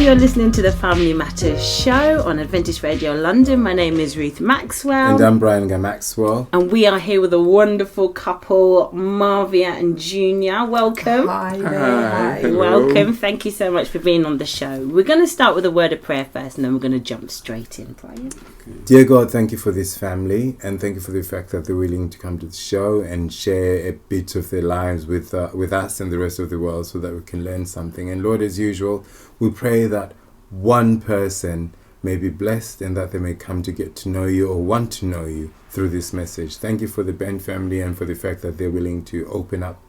you're listening to the Family Matters show on Adventist Radio London. My name is Ruth Maxwell. And I'm Brian Maxwell. And we are here with a wonderful couple, Marvia and Junior. Welcome. Hi there. Hi. Welcome. Thank you so much for being on the show. We're going to start with a word of prayer first, and then we're going to jump straight in, Brian. Dear God, thank you for this family, and thank you for the fact that they're willing to come to the show and share a bit of their lives with us and the rest of the world so that we can learn something. And Lord, as usual, we pray that one person may be blessed and that they may come to get to know you or want to know you through this message. Thank you for the Ben family and for the fact that they're willing to open up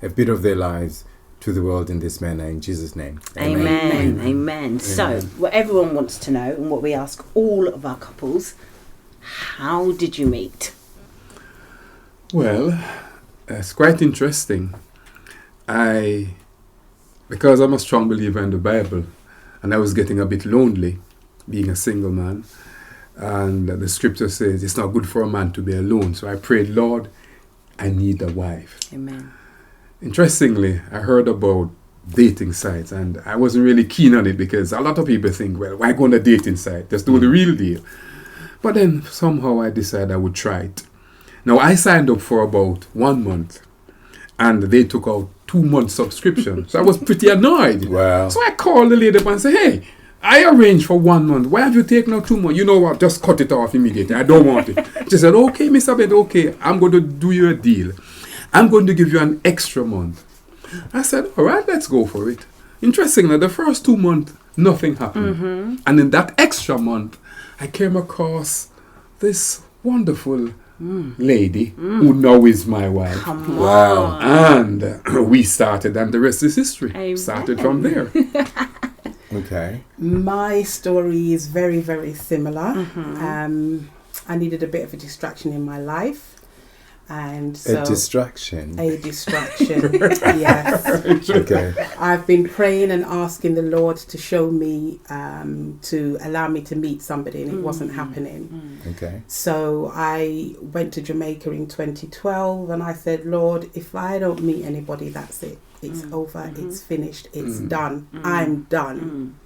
a bit of their lives to the world in this manner. In Jesus' name. Amen. Amen. So, what everyone wants to know and what we ask all of our couples, how did you meet? Well, it's quite interesting. Because I'm a strong believer in the Bible, and I was getting a bit lonely being a single man, and the scripture says it's not good for a man to be alone. So I prayed, Lord, I need a wife. Amen. Interestingly, I heard about dating sites, and I wasn't really keen on it because a lot of people think, well, why go on a dating site? Just do the real deal. But then somehow I decided I would try it. Now, I signed up for about 1 month, and they took out 2 months subscription. So I was pretty annoyed. Wow. So I called the lady up and said, hey, I arranged for 1 month. Why have you taken out 2 months? You know what? Just cut it off immediately. I don't want it. She said, okay, Mr. Bed, okay, I'm going to do you a deal. I'm going to give you an extra month. I said, all right, let's go for it. Interestingly, the first 2 months, nothing happened. Mm-hmm. And in that extra month, I came across this wonderful lady who now is my wife. Come Wow. on. And we started, and the rest is history. Amen. Started from there. Okay. My story is very, very similar. Mm-hmm. I needed a bit of a distraction in my life. And so A distraction. yes. Okay. I've been praying and asking the Lord to show me, to allow me to meet somebody, and it wasn't happening. Okay. So I went to Jamaica in 2012, and I said, Lord, if I don't meet anybody, that's it. It's over. It's finished. It's done. I'm done.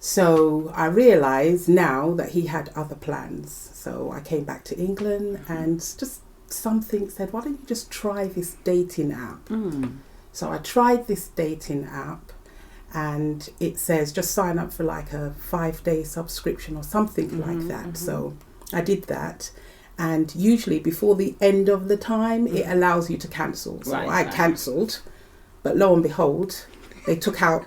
So I realised now that he had other plans. So I came back to England, and just something said, why don't you just try this dating app? So I tried this dating app, and it says just sign up for like a 5-day subscription or something like that. So I did that, and usually before the end of the time it allows you to cancel. So I cancelled, but lo and behold, they took out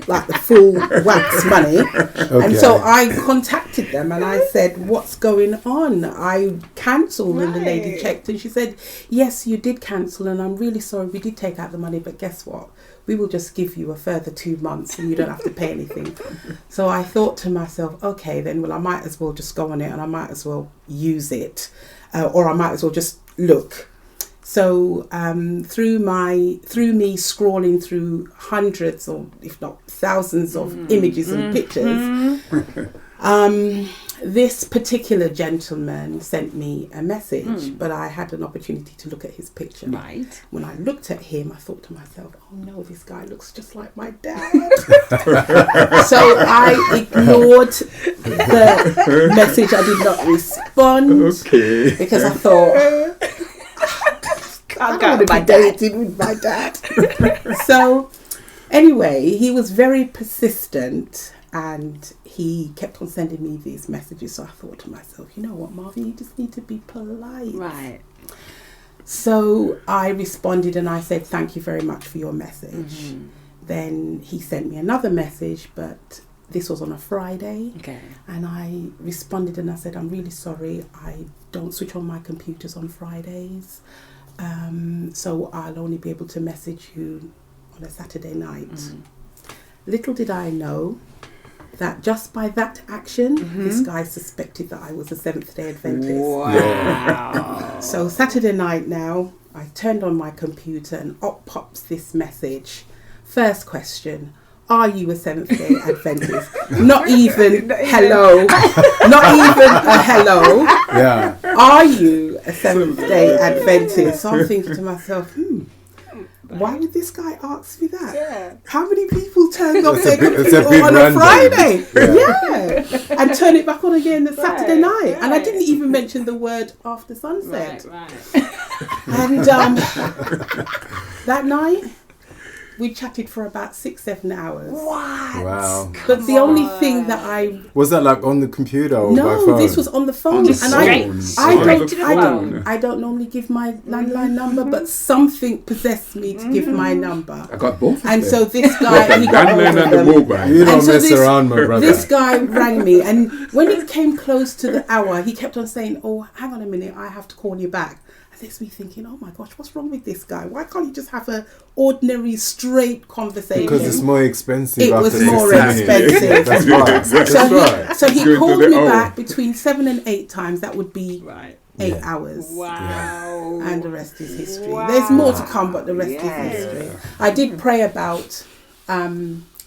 like the full wax money. Okay. And so I contacted them and I said, what's going on? I cancelled. And the lady checked and she said, yes, you did cancel, and I'm really sorry, we did take out the money, but guess what? We will just give you a further 2 months and you don't have to pay anything. So I thought to myself, okay, then, well, I might as well just go on it and I might as well use it, or I might as well just look. So through me scrolling through hundreds or if not thousands of images and pictures, this particular gentleman sent me a message, but I had an opportunity to look at his picture. Right. When I looked at him, I thought to myself, oh no, this guy looks just like my dad. So I ignored the message. I did not respond. Okay. Because I thought, I'm going to be dating with my dad. So anyway, he was very persistent and he kept on sending me these messages. So I thought to myself, you know what, Marvia, you just need to be polite. Right. So I responded and I said, thank you very much for your message. Then he sent me another message, but this was on a Friday. Okay. And I responded and I said, I'm really sorry. I don't switch on my computers on Fridays. So I'll only be able to message you on a Saturday night. Little did I know that just by that action, this guy suspected that I was a Seventh-day Adventist. Wow. So Saturday night now, I turned on my computer and up pops this message. First question, are you a Seventh-day Adventist? Not even hello. Not even a hello. Yeah. Are you a Seventh-day Adventist? So I'm thinking to myself, why would this guy ask me that? Yeah. How many people turned off their it's a computer bit on a random. Friday? Yeah. And turn it back on again the Saturday night. And I right. didn't even mention the word after sunset. Right. And that night, we chatted for about 6-7 hours. What? Wow. But the only thing that Was that like on the computer or by phone? No, this was on the phone. Just And I don't normally give my landline number, but something possessed me to give my number. I got both. And of so them. this guy, he got Landline hold of and the them. mobile. You don't And so mess around, my brother. This guy rang me, and when it came close to the hour, he kept on saying, "Oh, hang on a minute, I have to call you back." And that's me thinking, "Oh my gosh, what's wrong with this guy? Why can't you just have a ordinary, straight conversation?" Because it's more expensive. It after was 6 more minutes. expensive. That's right. That's So right. So he Going to called the me hour. back between 7 and 8 times. That would be Right. 8 Yeah. hours. Wow. And the rest is history. Wow. There's more to come, but the rest Yes. is history. I did pray about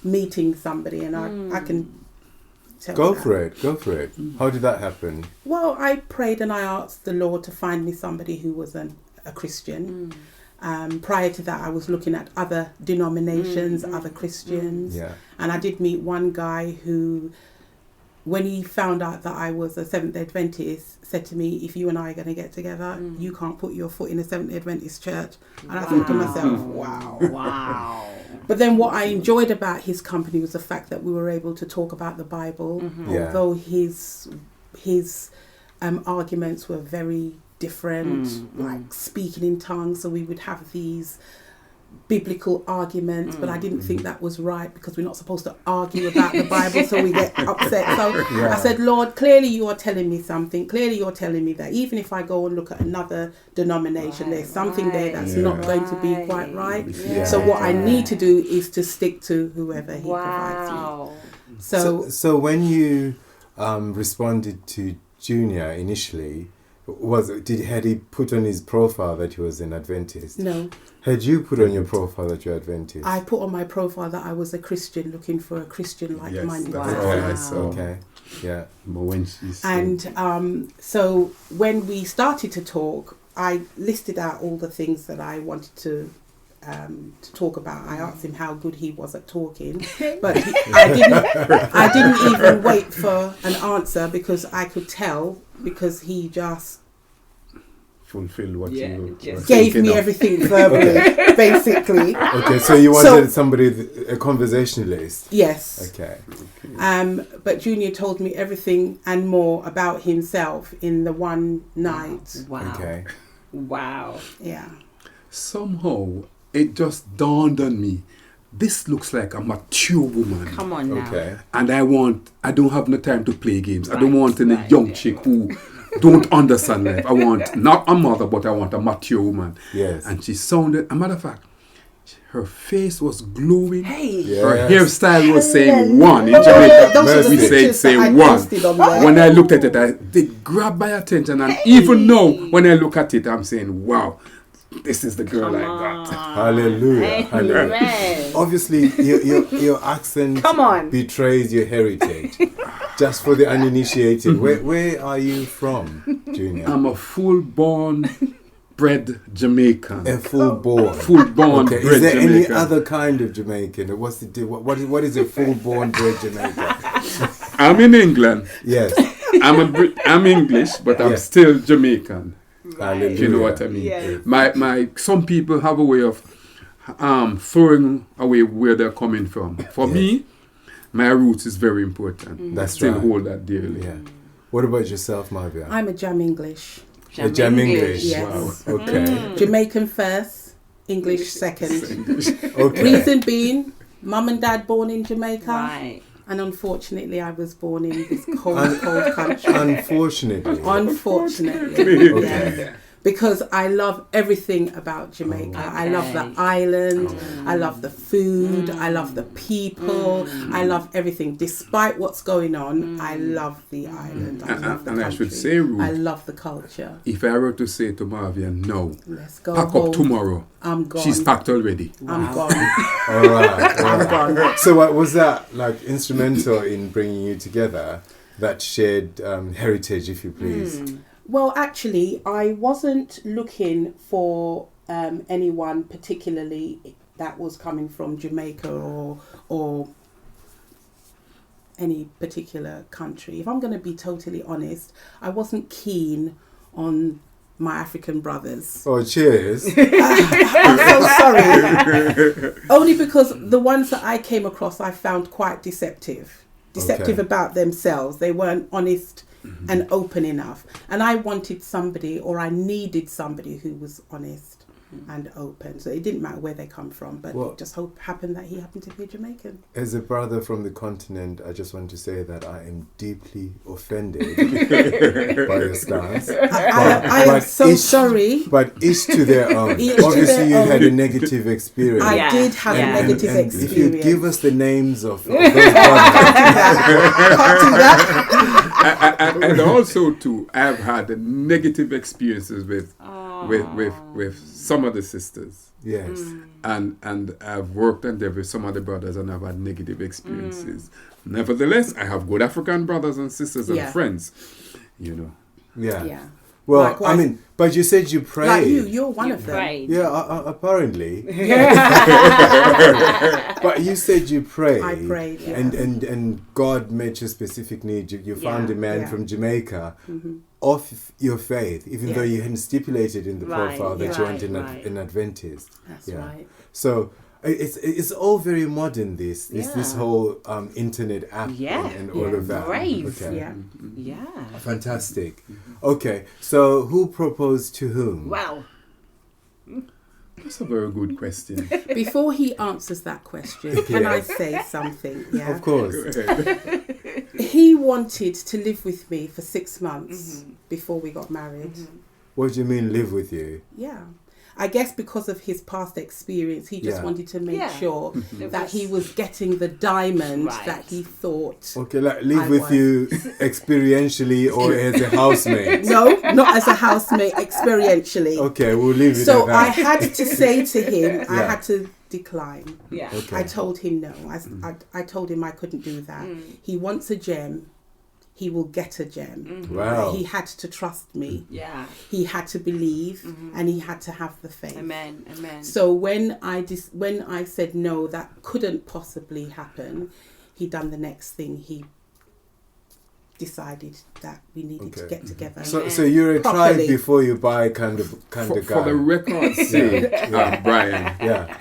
meeting somebody, and I can tell Go that. for it. Go for it. How did that happen? Well, I prayed and I asked the Lord to find me somebody who was a Christian. Prior to that, I was looking at other denominations, other Christians. Yeah. And I did meet one guy who, when he found out that I was a Seventh-day Adventist, said to me, "If you and I are going to get together, you can't put your foot in a Seventh-day Adventist church." And I thought to myself, wow. Wow. But then what I enjoyed about his company was the fact that we were able to talk about the Bible, Yeah. although his arguments were very different, like speaking in tongues. So we would have these biblical arguments, but I didn't think that was right, because we're not supposed to argue about the Bible, so we get upset. So Yeah. I said, "Lord, clearly you are telling me something. Clearly you're telling me that even if I go and look at another denomination, there's something there that's not going to be quite right. Yeah. So what I need to do is to stick to whoever he provides me." Wow. So when you responded to Junior initially, had he put on his profile that he was an Adventist? no, Had you put on your profile that you're Adventist? I put on my profile that I was a Christian looking for a Christian like-minded Yes, person. that's what I saw. Okay. Yeah. But when she said, And so when we started to talk, I listed out all the things that I wanted to talk about. I asked him how good he was at talking, but I didn't even wait for an answer, because I could tell, because he just fulfill what Yeah, you just were gave thinking me of. everything verbally, basically. Okay, so you wanted somebody, a conversationalist. Yes. Okay. But Junior told me everything and more about himself in the one night. Wow. Okay. Wow. Yeah. Somehow, it just dawned on me, this looks like a mature woman. Come on now. Okay. And I don't have no time to play games. I don't Right, want any right, young yeah. chick who don't understand life. I want not a mother, but I want a mature woman. Yes. And she sounded, a matter of fact, her face was glowing. Hey. Yeah. Her Yes. hairstyle was saying Hallelujah. one. In Jamaica, Those are the we pictures say that I one. posted on there. When I looked at it, I did grab my attention. And even now, when I look at it, I'm saying, wow, this is the girl I got. Hallelujah. Hallelujah. Amen. Obviously, your accent Come on. betrays your heritage. Just for the uninitiated, where are you from, Junior? I'm a full-born bred Jamaican. A full-born. Full-born Okay. bred Is there Jamaican. any other kind of Jamaican? What's the what is a full-born bred Jamaican? I'm in England. Yes. I'm English, but I'm Yeah. still Jamaican. Hallelujah. Do you know what I mean? Yes. My some people have a way of throwing away where they're coming from. For Yes. me, my roots is very important. That's Still right. hold that dearly. Yeah. What about yourself, Marvia? I'm a Jam English. A Jam English. Yes. Wow. Okay. Jamaican first, English second. Okay. Reason being, mum and dad born in Jamaica, Right. and unfortunately I was born in this cold country. Unfortunately. Unfortunately. Okay. Yeah. Because I love everything about Jamaica. I love the Okay. island. I love the food. I love the people. I love everything. Despite what's going on, I love the island. I love the And I country. should say, Ruth, I love the culture. if I were to say to Marvia, no, Let's go pack home. up tomorrow. I'm gone. She's packed already. I'm gone. All right. I'm gone. So what was that like instrumental in bringing you together? That shared heritage, if you please. Well, actually, I wasn't looking for anyone particularly that was coming from Jamaica or any particular country. If I'm going to be totally honest, I wasn't keen on my African brothers. Oh, cheers. I'm so sorry. Only because the ones that I came across I found quite deceptive about themselves. They weren't honest and open enough. And I wanted somebody, or I needed somebody who was honest and open. So it didn't matter where they come from, but it just happened that he happened to be a Jamaican. As a brother from the continent, I just want to say that I am deeply offended by your stance. I am so sorry. But each to their own. Obviously, you had a negative experience. I did have a negative experience. If you give us the names of those brothers. Can't do that. And also too, I've had negative experiences with some of the sisters. Yes. And I've worked and there with some of the brothers and I've had negative experiences. Nevertheless, I have good African brothers and sisters and friends, you know. Yeah. Well, likewise. I mean, but you said you prayed. Like you're one of them. Prayed. Yeah, apparently. But you said you prayed. I prayed, yeah. And God met your specific need. You found a man from Jamaica of your faith, even though you hadn't stipulated in the profile that you weren't an Adventist. That's right. So it's all very modern, this whole internet app and all of that. Brave. Okay. Yeah. Fantastic. Okay, so who proposed to whom? Well, that's a very good question. Before he answers that question, can I say something? Yeah. Of course. He wanted to live with me for 6 months before we got married. What do you mean live with you? Yeah. I guess because of his past experience, he just wanted to make sure that he was getting the diamond that he thought. Okay, like live with you experientially or as a housemate? No, not as a housemate, experientially. Okay, we'll leave it So at that. I had to say to him, I had to decline. yeah. Okay. I told him no. I told him I couldn't do that. He wants a gem. He will get a gem. Wow. He had to trust me. Yeah. He had to believe, and he had to have the faith. Amen. So when I said no, that couldn't possibly happen, he done the next thing. He decided that we needed to get together. So you're a try before you buy kind of guy. For the record's sake, Brian. Yeah.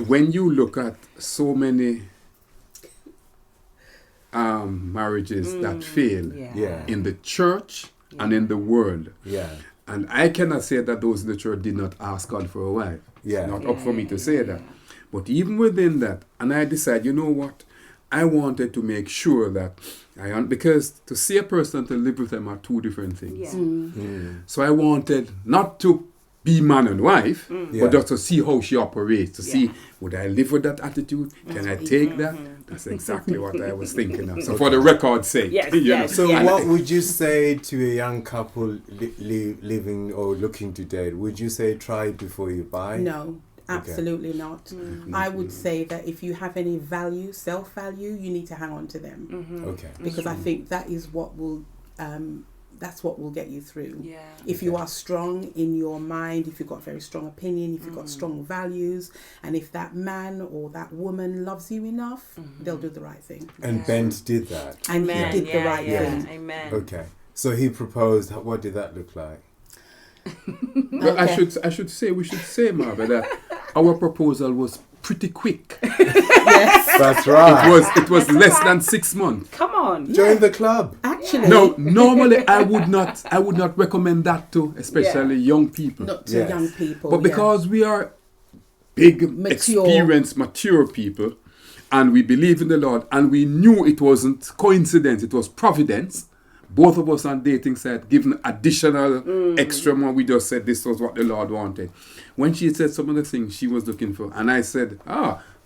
When you look at so many marriages that fail in the church and in the world. Yeah. And I cannot say that those in the church did not ask God for a wife. Yeah. It's not up for me to say that. But even within that, and I decided, you know what? I wanted to make sure that because to see a person and to live with them are two different things. Yeah. So I wanted not to be man and wife, but just to see how she operates, to see, would I live with that attitude? Can I take that? That's exactly what I was thinking of. So for the record's sake. What would you say to a young couple living or looking to date? Would you say try before you buy? No, absolutely not. I would say that if you have any value, self-value, you need to hang on to them. Okay. Because I think that is what will... that's what will get you through. Yeah. If you are strong in your mind, if you've got very strong opinion, if you've got strong values, and if that man or that woman loves you enough, they'll do the right thing. And Bent did that. And he did the right thing. Amen. Okay. So he proposed. What did that look like? Well, I should say, Marvia, that our proposal was pretty quick. Yes. That's right. It was less than 6 months. Come on. Join the club. Actually, No, normally I would not recommend that to especially young people. not to young people. But because we are big, Mature. experienced, mature people, and we believe in the Lord, and we knew it wasn't coincidence, it was providence. Both of us on dating side given additional extra more. We just said this was what the Lord wanted. When she said some of the things she was looking for, and I said,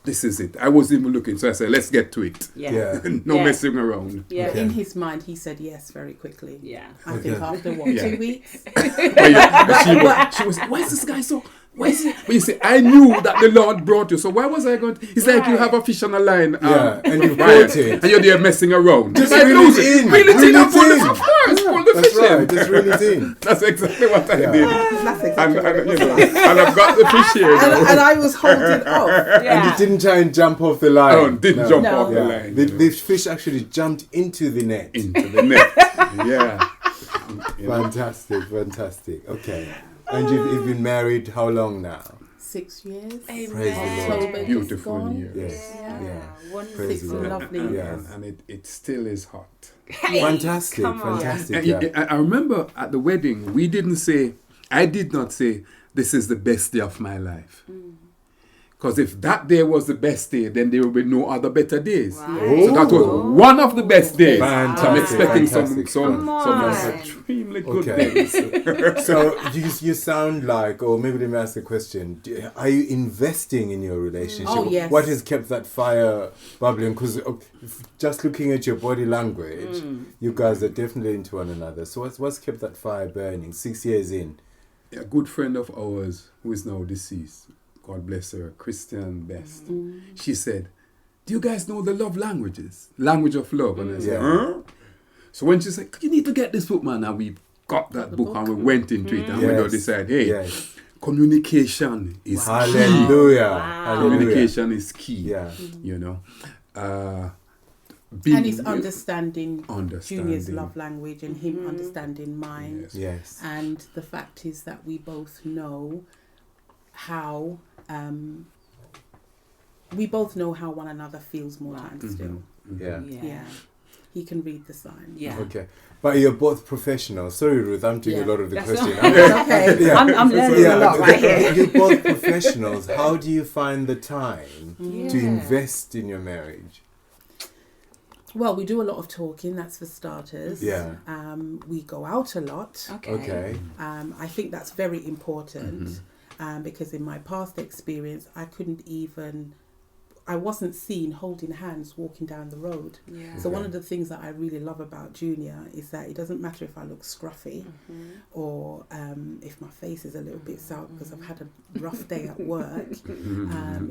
this is it. I wasn't even looking, so I said, let's get to it. Yeah. No messing around. Yeah. in his mind, he said yes very quickly. Yeah. I think after what, 2 weeks? But she was, why is this guy so Why is it? But you see, I knew that the Lord brought you, so why was I going to? It's like you have a fish on a line. And you right, caught it. and you're there messing around. Just like reel lose it in. Reel it Reel in and it pull in. the first. Pull the That's fish right. in. Just reel it in. That's exactly what I did. That's exactly what And, it you know, was like. and I've got the fish here. And I was holding off. And you didn't try and jump off the line. Oh, didn't jump No. off the line. The fish actually jumped into the net. Into the net. Yeah. You know. Fantastic. Okay. And you've been married how long now? 6 years. Praise the Lord. October just Beautiful gone. years. Yes. Yeah. Wonderful. Praise 6 the Lord. lovely And, years. and it still is hot. Hey, Fantastic. come on. Fantastic. And Yeah. I remember at the wedding, I did not say, this is the best day of my life. Because if that day was the best day, then there will be no other better days. Right. So that was one of the best days. Fantastic, So I'm expecting fantastic. some Come on. extremely good Okay. days. So you sound like, or maybe let me ask the question: are you investing in your relationship? Oh, yes. What has kept that fire bubbling? Because just looking at your body language, you guys are definitely into one another. So what's kept that fire burning? 6 years in. A good friend of ours who is now deceased, God bless her, Christian Best. She said, do you guys know the love languages? Language of love. And I said, huh? So when she said, you need to get this book, man, and we got that book and we went into it and we got decided, hey, communication is key. Hallelujah. Wow. Hallelujah. Communication is key. Yeah. You know. And it's understanding Understanding. Junior's love language and him understanding mine. Yes. Yes. And the fact is that we both know how one another feels more time still. Yeah. Yeah. He can read the signs. Yeah. Okay. But you're both professionals. Sorry, Ruth, I'm doing a lot of the That's question. Okay. Yeah. I'm learning a lot right here. You're both professionals. How do you find the time to Yeah. invest in your marriage? Well, we do a lot of talking, that's for starters. Yeah. We go out a lot. Okay. I think that's very important because in my past experience, I wasn't seen holding hands walking down the road. Yeah. So one of the things that I really love about Junior is that it doesn't matter if I look scruffy or if my face is a little bit sour because I've had a rough day at work.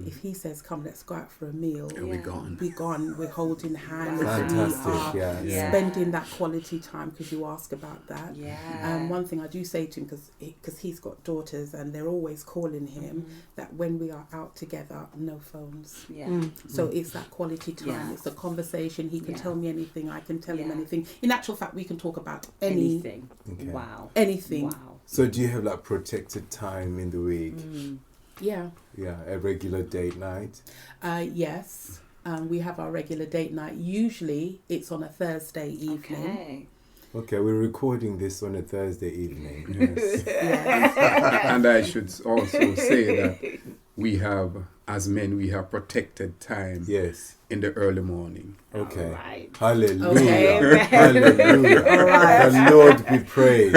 If he says, come, let's go out for a meal. And we're gone. We're gone. We're holding hands. Fantastic. We are Yeah. spending that quality time because you ask about that. Yeah. One thing I do say to him, because he's got daughters and they're always calling him, that when we are out together, no phones. Yeah. So it's that quality time. Yeah. It's a conversation. He can Yeah. tell me anything. I can tell him Yeah. anything. In actual fact, we can talk about Anything. Okay. Wow. anything. Wow. So do you have like protected time in the week? Yeah. Yeah, a regular date night? Yes. We have our regular date night. Usually it's on a Thursday evening. Okay. Okay, we're recording this on a Thursday evening. Yes. Yes. And I should also say that we have, as men, we have protected time Yes. in the early morning. Okay. Right. Hallelujah. Okay. Hallelujah. All right. The Lord be praised.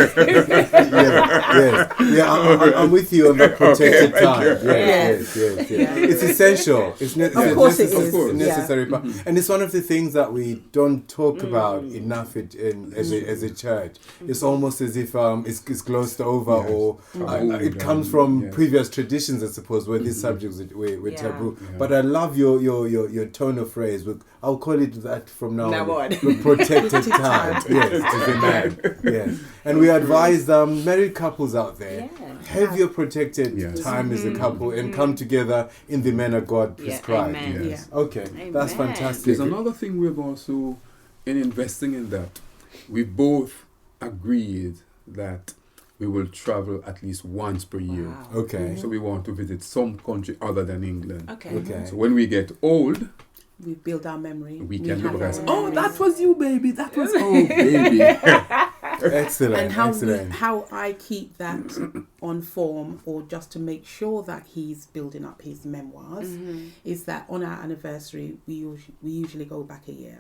Yes. Yeah, I'm with you on the protected time. Yes. It's essential. It's Of course it is. a Yeah. necessary part. And it's one of the things that we don't talk about enough as a church. It's almost as if it's glossed over or it comes from previous traditions, I suppose, where these subjects were taboo. Yeah. But I love your tone of phrase. I'll call it that from now on. With protected time. Yes, as a man. Yes. And we advise married couples out there, have your protected time as a couple and come together in the manner God prescribed. Amen. Yes. Okay, that's Amen. fantastic. There's another thing we've also, in investing in that, we both agreed that we will travel at least once per year. Wow. Okay. So we want to visit some country other than England. Okay. Okay. So when we get old, We build our memory. we can have look our at, memories. that was you, baby. That was, baby. Excellent. And excellent. how I keep that on form, or just to make sure that he's building up his memoirs, is that on our anniversary we usually go back a year.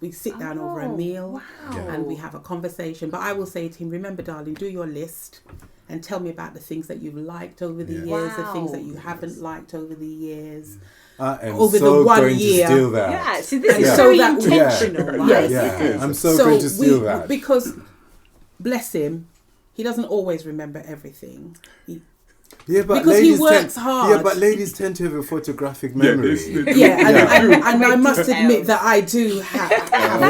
We sit down over a meal Wow. and we have a conversation. But I will say to him, remember, darling, do your list and tell me about the things that you've liked over the years, the things that you haven't liked over the years. I am over so the 1 going year. to steal that. Yeah, see, this And is so very that- intentional, right? Yes. Yeah, I'm so going to steal that. Because, bless him, he doesn't always remember everything. Yeah, but because he ladies works hard. Yeah, but ladies tend to have a photographic memory. And I must admit that I do have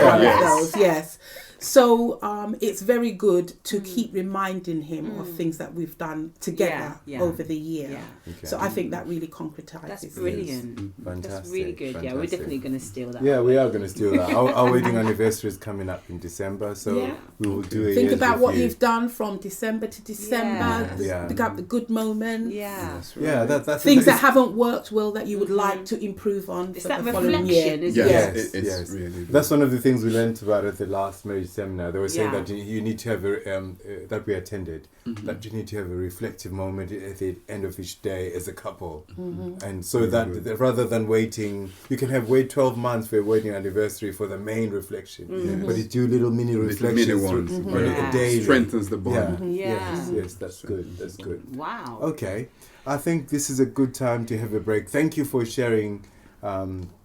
one of those. Yes. So it's very good to keep reminding him of things that we've done together over the year. Yeah. Okay. So I think that really concretizes. That's brilliant. Fantastic. That's really good. Fantastic. Yeah, we're definitely going to steal that. Yeah, we are going to steal that. Our wedding anniversary is coming up in December, so we will do a Think year's about what review. you've done from December to December. Pick up the good moments. Yeah. Yeah, that's Things that haven't worked well that you would like to improve on It's for that the following year. reflection, isn't it? It's really good. That's one of the things we learned about at the last marriage seminar. They were saying Yeah. that you need to have that we attended, that you need to have a reflective moment at the end of each day as a couple. And so that rather than waiting, you can wait 12 months for a wedding anniversary for the main reflection, but you do little mini reflections mini ones, a day. strengthens the bond. Yes, that's good. That's good. Wow. Okay, I think this is a good time to have a break. Thank you for sharing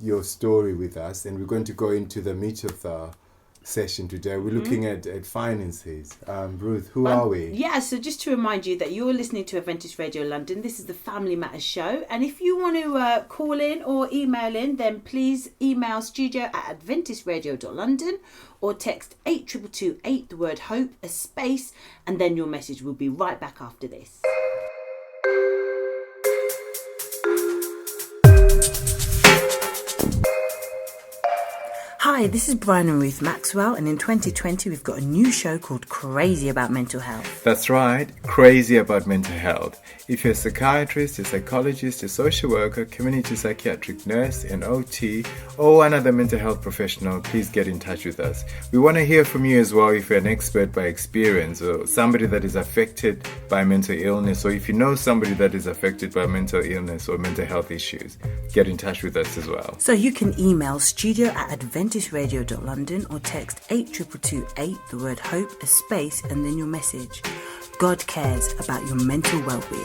your story with us, and we're going to go into the meat of the session today. We're looking at finances. Ruth, who are we? Yeah, so just to remind you that you're listening to Adventist Radio London. This is the Family Matters show, and if you want to call in or email in, then please email studio@adventistradio.london or text 82228, the word hope, a space, and then your message will be right back after this. Hi, this is Brian and Ruth Maxwell, and in 2020 we've got a new show called Crazy About Mental Health. That's right, Crazy About Mental Health. If you're a psychiatrist, a psychologist, a social worker, community psychiatric nurse, an OT, or another mental health professional, please get in touch with us. We want to hear from you as well if you're an expert by experience or somebody that is affected by mental illness, or if you know somebody that is affected by mental illness or mental health issues, get in touch with us as well. So you can email studio@adventistradio.london or text 82228, the word hope, a space, and then your message. God cares about your mental well-being.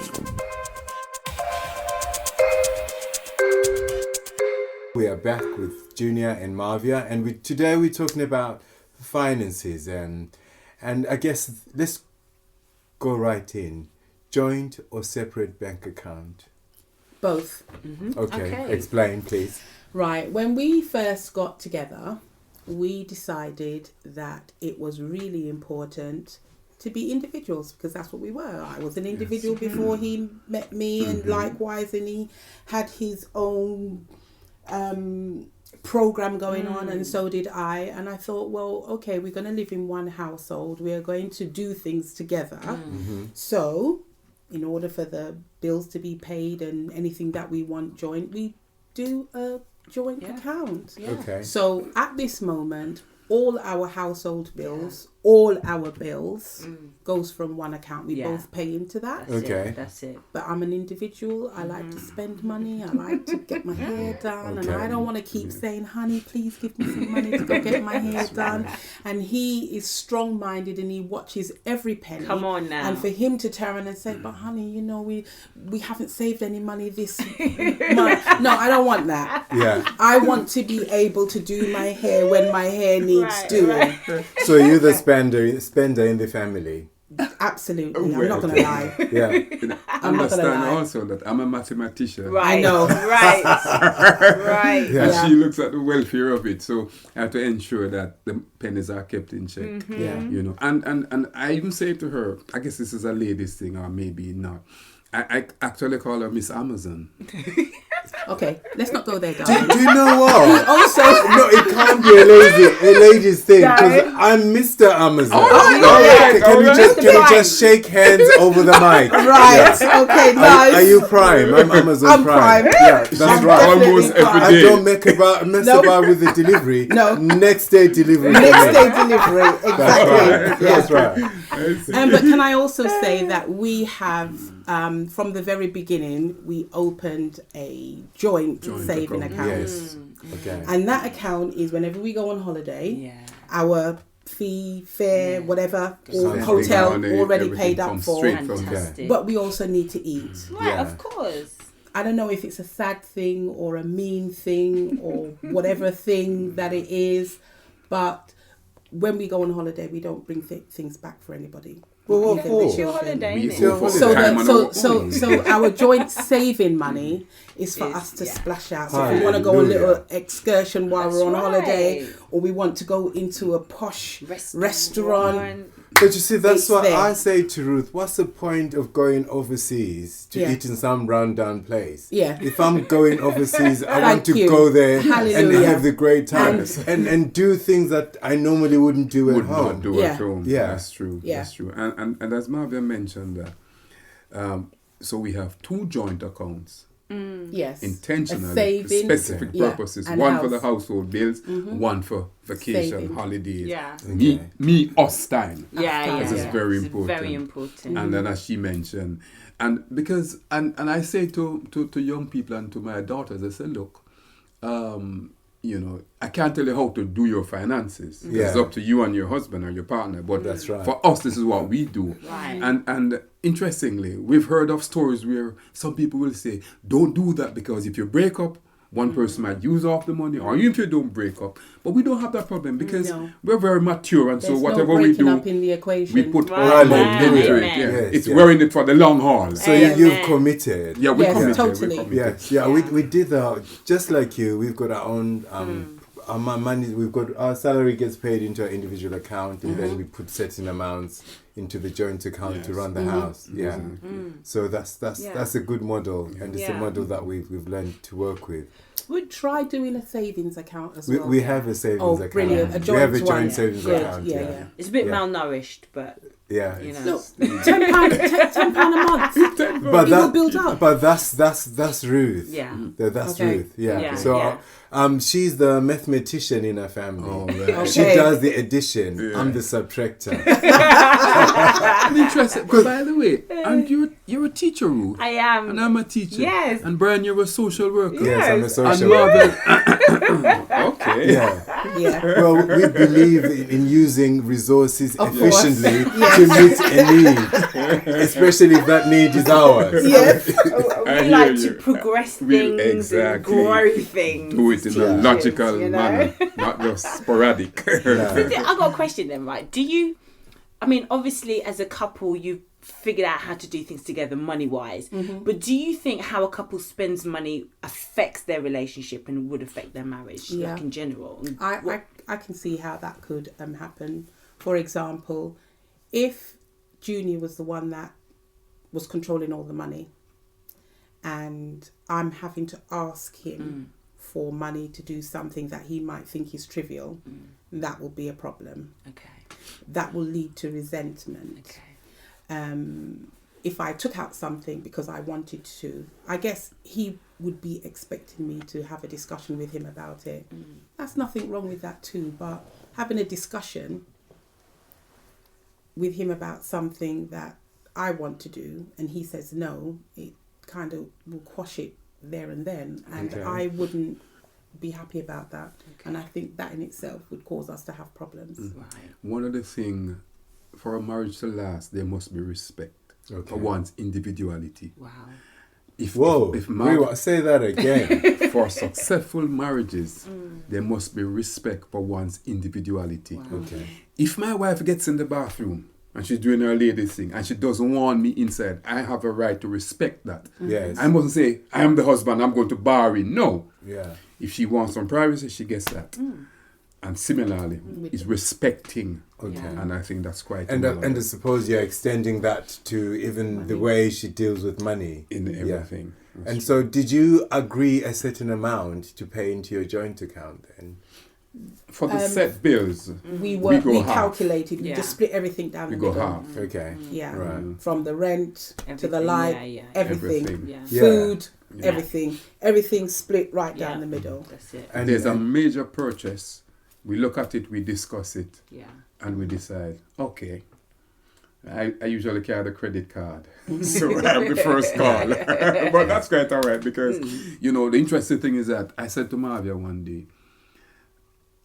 We are back with Junior and Marvia, and today we're talking about finances, and I guess let's go right in. Joint or separate bank account? Both. Okay, explain please. Right. When we first got together, we decided that it was really important to be individuals, because that's what we were. I was an individual before he met me, and likewise, and he had his own program going on, and so did I. And I thought, well, okay, we're going to live in one household. We are going to do things together. So in order for the bills to be paid and anything that we want joint, we do a joint account. Okay. So at this moment, all our household bills, all our bills goes from one account. We both pay into that. That's it. But I'm an individual. I like to spend money. I like to get my hair done. And I don't want to keep saying, honey, please give me some money to go get my hair done. And he is strong-minded and he watches every penny. Come on now. And for him to turn and say, but honey, you know, we haven't saved any money this month. No, I don't want that. Yeah. I want to be able to do my hair when my hair needs doing. So you're the spender in the family. Absolutely. I'm not going to lie. Yeah. I'm not going to Understand lie. also that I'm a mathematician. Right. I know. Right. Right. Yeah. And she looks at the welfare of it, so I have to ensure that the pennies are kept in check. Yeah. You know, and I even say to her, I guess this is a ladies thing or maybe not. I actually call her Miss Amazon. Okay, let's not go there, darling. Do you know what? Also, No, it can't be a lady's thing, because I'm Mr. Amazon. Can we just shake hands over the mic? right, okay, nice. Are you Prime? I'm Amazon I'm Prime. Prime. Yeah, that's I'm right. definitely Almost every Prime. I day. don't mess about with the delivery. No. Next day delivery. Next day delivery, exactly. That's right. But can I also say that we have, from the very beginning, we opened a joint saving account. Yes. Okay. And that account is whenever we go on holiday, our fare, whatever, or Sounds hotel Money, already everything paid up comes for. straight from Fantastic. But we also need to eat. Right, Yeah. of course. I don't know if it's a sad thing or a mean thing or whatever thing that it is, but when we go on holiday, we don't bring things back for anybody. Well, what Okay, for? it's your holiday, We innit? go for So, time on our own. so our joint saving money is for Is- us to yeah. splash out. So if we want to go on a little excursion while we're on holiday, or we want to go into a posh restaurant. But you see, that's It's what there. I say to Ruth. What's the point of going overseas to Yeah. eat in some rundown place? Yeah. If I'm going overseas, I want Thank to you. go there and Hallelujah. have the great time and do things that I normally wouldn't do at Would home. not do Yeah. at home. Yeah. That's true. Yeah. That's true. And as Marvia mentioned that, so we have 2 joint accounts. Yes. Intentionally, A for saving, specific yeah, purposes. and One for the house. household bills, one for vacation, Saving. holidays. Yeah. Me, us time. Yeah, This is very It's important. very important. And then as she mentioned, and because and I say to young people and to my daughters, I say, look, you know, I can't tell you how to do your finances. Yeah. It's up to you and your husband or your partner. But That's right. for us, this is what we do. Right. And interestingly, we've heard of stories where some people will say, don't do that because if you break up, one person might use off the money, or even if you don't break up. But we don't have that problem because No. we're very mature, and There's so whatever no we breaking do, up in the equation. we put Right. all our Right. into it. Amen. Yeah. Yes, It's yeah. we're in it for the long haul. So Amen. you've committed. Yeah, we Yes, committed. totally. We committed. Yes, yeah, Yeah. We did that just like you. We've got our own our money. We've got our salary gets paid into our individual account, and then we put certain amounts into the joint account to Yes. run the house. Yeah, so that's Yeah. that's a good model, and it's a Yeah. model that we've learned to work with. We'd try doing a savings account as We, well. we have a savings Oh, account. brilliant. A We have a joint joint one. savings Good. account. Yeah, Yeah, yeah. It's a bit Yeah. malnourished, but yeah. you it's- know. Look, £10 a month. But it will build up. But that's Ruth. Yeah. That's Okay. Ruth. Yeah. Yeah, So yeah. she's the mathematician in our family. Oh, right. She Okay. does the addition. Yeah. I'm the subtractor. I'm interested. But by the way, and you're a teacher, Ruth. I am. And I'm a teacher. Yes. And Brian, you're a social worker. Yes, I'm a Yes. social And worker. Marvin. Okay. Yeah. Yeah. Well, we believe in using resources Of course. efficiently Yes. to meet a need, especially if that need is ours. Yes. I We hear like you. to progress We- things exactly. and grow things. Do it in a Yeah. logical You know? manner, not just sporadic. Yeah. I got a question then, right? Do you, I mean, obviously as a couple, you've figured out how to do things together money-wise, but do you think how a couple spends money affects their relationship and would affect their marriage, Yeah. like in general? I can see how that could happen. For example, if Junior was the one that was controlling all the money and I'm having to ask him for money to do something that he might think is trivial, that will be a problem. Okay. That will lead to resentment. Okay. If I took out something because I wanted to, I guess he would be expecting me to have a discussion with him about it. That's nothing wrong with that too, but having a discussion with him about something that I want to do and he says no, it kind of will quash it there and then, and Okay. I wouldn't be happy about that. Okay. And I think that in itself would cause us to have problems. Right. One of the things, for a marriage to last, there must be respect Okay. for one's individuality. Wow. Whoa. If Say that again. for successful marriages, there must be respect for one's individuality. Wow. Okay. If my wife gets in the bathroom and she's doing her ladies thing and she doesn't want me inside, I have a right to respect that. Yes. I mustn't say, I am the husband, I'm going to bar in. No. Yeah. If she wants some privacy, she gets that. And similarly, is respecting. Okay. And I think that's quite And important I suppose you're extending that to even the way she deals with money. in Yeah. everything. And so, did you agree a certain amount to pay into your joint account then? For the set bills, We go half. calculated, we Yeah. just split everything down We the go middle. half. Okay. Yeah, Right. from the rent to the Everything, light, yeah, yeah. everything. Yeah. Yeah. Food, Yeah. everything split right Yeah. down the middle. That's it. And there's a major purchase. We look at it, we discuss it, Yeah. and we decide, okay, I usually carry the credit card. So I have the first call. But that's quite all right because, you know, the interesting thing is that I said to Marvia one day,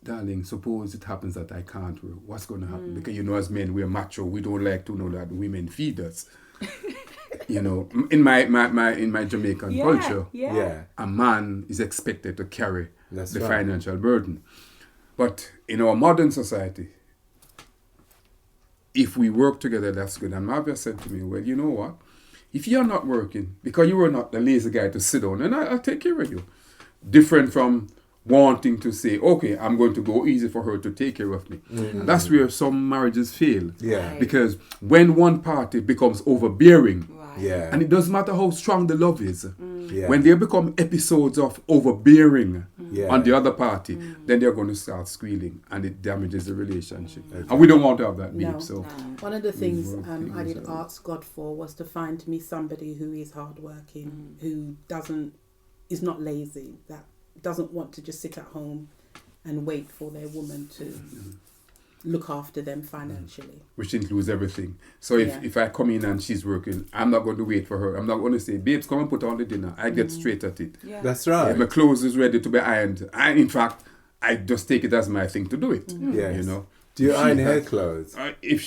darling, suppose it happens that I can't work. What's going to happen? Because, you know, as men, we're macho. We don't like to know that women feed us. You know, in my Jamaican culture, Yeah. Yeah. a man is expected to carry That's the right. financial burden. But in our modern society, if we work together, that's good. And Marvia said to me, well, you know what? If you're not working, because you were not the lazy guy to sit down, and I'll take care of you. Different from wanting to say, okay, I'm going to go easy for her to take care of me. And that's where some marriages fail. Yeah. Because when one party becomes overbearing, Yeah. and it doesn't matter how strong the love is, Yeah. when there become episodes of overbearing Yeah. on the other party, then they're going to start squealing, and it damages the relationship. And we don't want to have that, babe. No. So One of the things work I things did out. ask God for was to find me somebody who is hardworking, who is not lazy, that doesn't want to just sit at home and wait for their woman to look after them financially. which includes everything. So Yeah. if I come in and she's working, I'm not going to wait for her. I'm not going to say, babes, come and put on the dinner. I get straight at it. Yeah. That's If right. my clothes is ready to be ironed, in fact, I just take it as my thing to do it. Yes. You know, Do you If she iron her has- clothes? if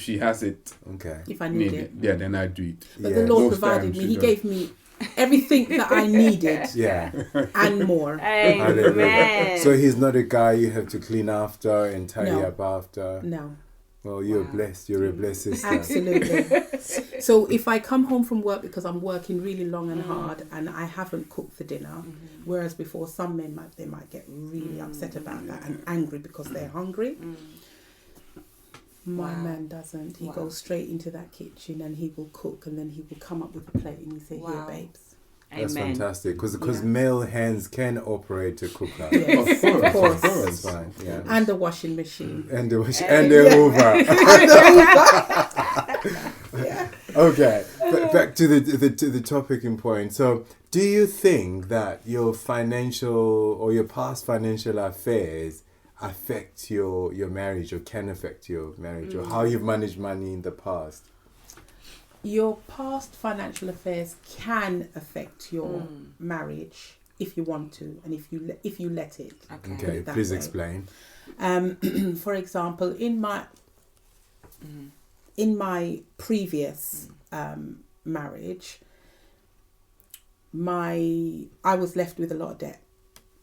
she has it, Okay. If I need maybe, it. yeah, then I do it. But Yeah. the Lord Most provided times me. she He does. gave me everything that I needed Yeah. and more. Amen. So he's not a guy you have to clean after and tidy No. up after. No, Well, you're Wow. blessed. You're a blessed sister. absolutely. So if I come home from work because I'm working really long and hard and I haven't cooked the dinner, whereas before some men might get really upset about that and angry because they're hungry. My Wow. man doesn't. He Wow. goes straight into that kitchen and he will cook and then he will come up with a plate and he say, Wow. "Here, babes." That's Amen. fantastic because Yeah. male hands can operate a cooker. Yes, Of of course. course. That's fine. Yeah. And the washing machine. And the and the Hoover. Okay, back to the topic in point. So, do you think that your financial or your past financial affairs affect your marriage or can affect your marriage or how you've managed money in the past? Your past financial affairs can affect your marriage if you want to and if you let it. Okay. Okay, that please way. explain. For example, in my previous marriage, I was left with a lot of debt.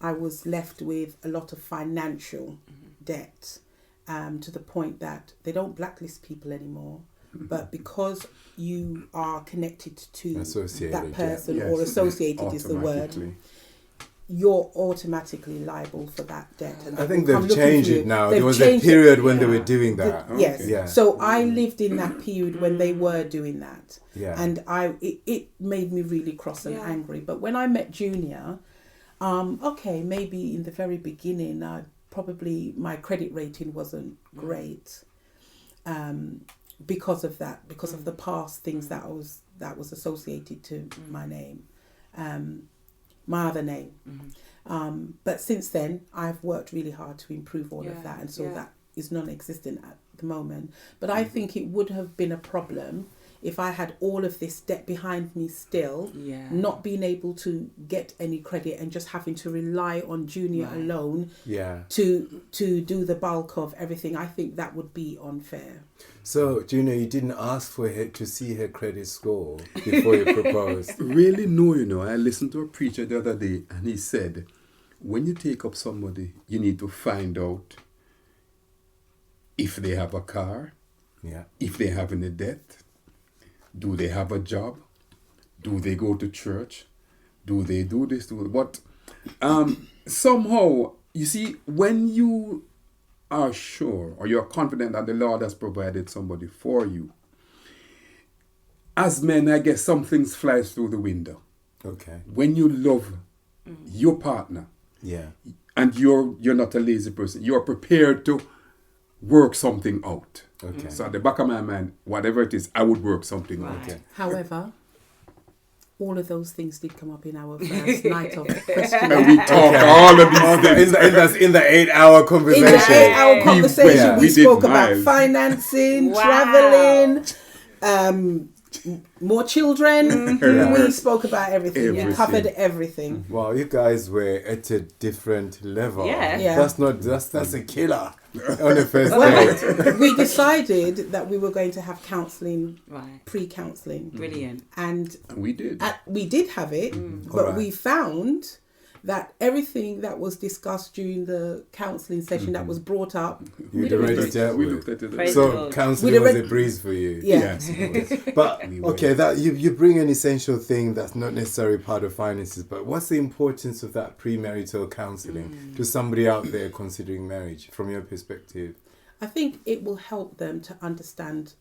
I was left with a lot of financial debt, to the point that they don't blacklist people anymore. But because you are connected to Associated, that person Yes. or associated is the word, Automatically. you're automatically liable for that debt. And I they think will come they've looking changed for you. it now. They've There was a changed it. period when they were Yeah. doing that. Yes. Yeah. So I lived in that period when they were doing that. Yeah. And it made me really cross and Yeah. angry. But when I met Junior, okay, maybe in the very beginning, my credit rating wasn't great, because of that, because of the past things that was associated to my name, my other name. But since then, I've worked really hard to improve all of that, and so that is non-existent at the moment. But I think it would have been a problem if I had all of this debt behind me still, not being able to get any credit and just having to rely on Junior alone to do the bulk of everything. I think that would be unfair. So, Junior, you didn't ask for her to see her credit score before you proposed? Really, no, I listened to a preacher the other day and he said, when you take up somebody, you need to find out if they have a car, if they have any debt, do they have a job, do they go to church, do they do this, but somehow, you see, when you are sure or you're confident that the Lord has provided somebody for you, as men, I guess some things flies through the window. Okay. When you love your partner, and you're not a lazy person, you're prepared to work something out. Okay. So at the back of my mind, whatever it is, I would work something out. Okay. However, all of those things did come up in our first night of questioning. And we talk all of these things. In the 8-hour conversation. In the 8-hour conversation, we did spoke about miles. financing, Wow. traveling, more children. We spoke about everything. We Everything. covered everything. Wow, you guys were at a different level. Yeah. That's a killer on the first Well, date. we decided that we were going to have counselling, Right. pre-counselling. Brilliant. And We did. we did have it, but Alright. we found that everything that was discussed during the counselling session that was brought up, You'd already dealt We with. looked at it. Praise So God. counselling We'd was already- a breeze for you. yeah. Yes. But We were. okay, that you bring an essential thing that's not necessarily part of finances. But what's the importance of that premarital counselling to somebody out there considering marriage, from your perspective? I think it will help them to understand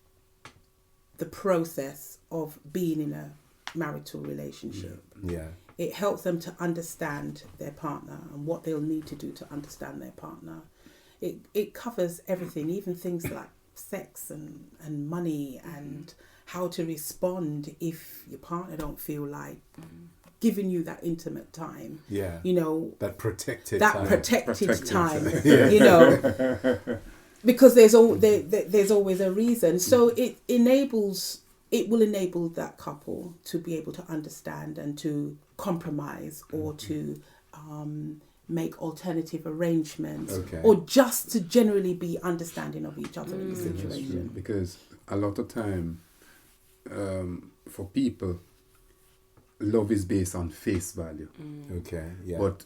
the process of being in a marital relationship. Yeah. It helps them to understand their partner and what they'll need to do to understand their partner. It covers everything, even things like sex and money and how to respond if your partner don't feel like giving you that intimate time. Yeah. You know, That protected that time. protected time. Yeah. You know, because there's always a reason. So it will enable that couple to be able to understand and to compromise or to make alternative arrangements, Okay. or just to generally be understanding of each other in the That's true, situation. because a lot of time, for people, love is based on face value. Okay. Yeah. But